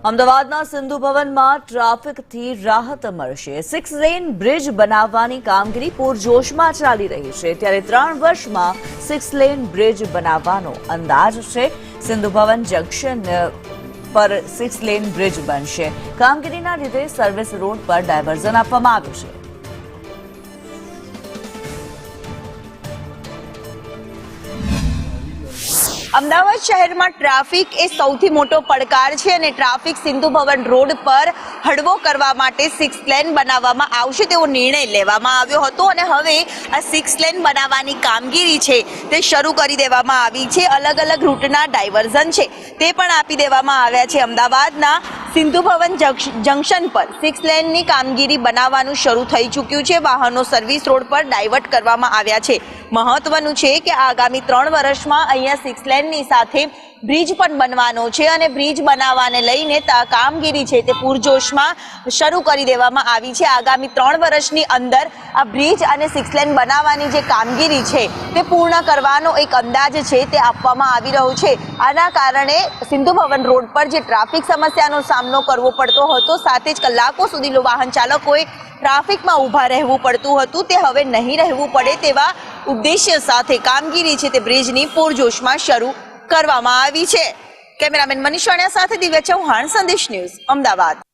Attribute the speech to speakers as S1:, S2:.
S1: અમદાવાદના સિંધુ ભવનમાં ટ્રાફિકથી રાહત મળશે। 6 લેન બ્રિજ બનાવવાની કામગીરી પૂરજોશમાં ચાલી રહી છે, ત્યારે 3 વર્ષમાં 6 લેન બ્રિજ બનાવવાનો અંદાજ છે। સિંધુ ભવન જંકશન પર 6 લેન બ્રિજ બનશે। કામગીરીના લીધે સર્વિસ રોડ પર ડાયવર્ઝન આપવામાં આવ્યું છે।
S2: અમદાવાદ શહેરમાં ટ્રાફિક એ સૌથી મોટો પડકાર છે અને ટ્રાફિક સિંધુ ભવન રોડ પર હળવો કરવા માટે 6 લેન બનાવવામાં આવશે તેવો નિર્ણય લેવામાં આવ્યો હતો અને હવે આ 6 લેન બનાવવાની કામગીરી છે તે શરૂ કરી દેવામાં આવી છે। અલગ અલગ રૂટના ડાયવર્ઝન છે તે પણ આપી દેવામાં આવ્યા છે। અમદાવાદના સિંધુ ભવન જંકશન પર 6 લેનની કામગીરી બનાવવાનું શરૂ થઈ ચૂક્યું છે। વાહનો સર્વિસ રોડ પર ડાયવર્ટ કરવામાં આવ્યા છે। મહત્વનું છે કે આગામી 3 વર્ષમાં અહીંયા 6 લેનની સાથે બ્રિજ પણ બનવાનો છે અને બ્રિજ બનાવવાને લઈને કામગીરી છે તે પૂરજોશમાં શરૂ કરી દેવામાં આવી છે। આગામી 3 વર્ષની અંદર આ બ્રિજ અને 6 લેન બનાવવાની જે કામગીરી છે તે પૂર્ણ કરવાનો એક અંદાજ છે તે આપવામાં આવી રહ્યો છે। આના કારણે સિંધુ ભવન રોડ પર જે ટ્રાફિક સમસ્યાનો સામનો કરવો પડતો હતો, સાથે જ કલાકો સુધી વાહન ચાલકોએ ટ્રાફિકમાં ઊભા રહેવું પડતું હતું, તે હવે નહીં રહેવું પડે તેવા ઉદ્દેશ્ય સાથે કામગીરી છે તે બ્રિજની પૂરજોશમાં શરૂ કરવામાં આવી છે। કેમેરામેન મનીષ વાણિયા સાથે દિવ્યા ચૌહાણ, સંદેશ ન્યૂઝ, અમદાવાદ।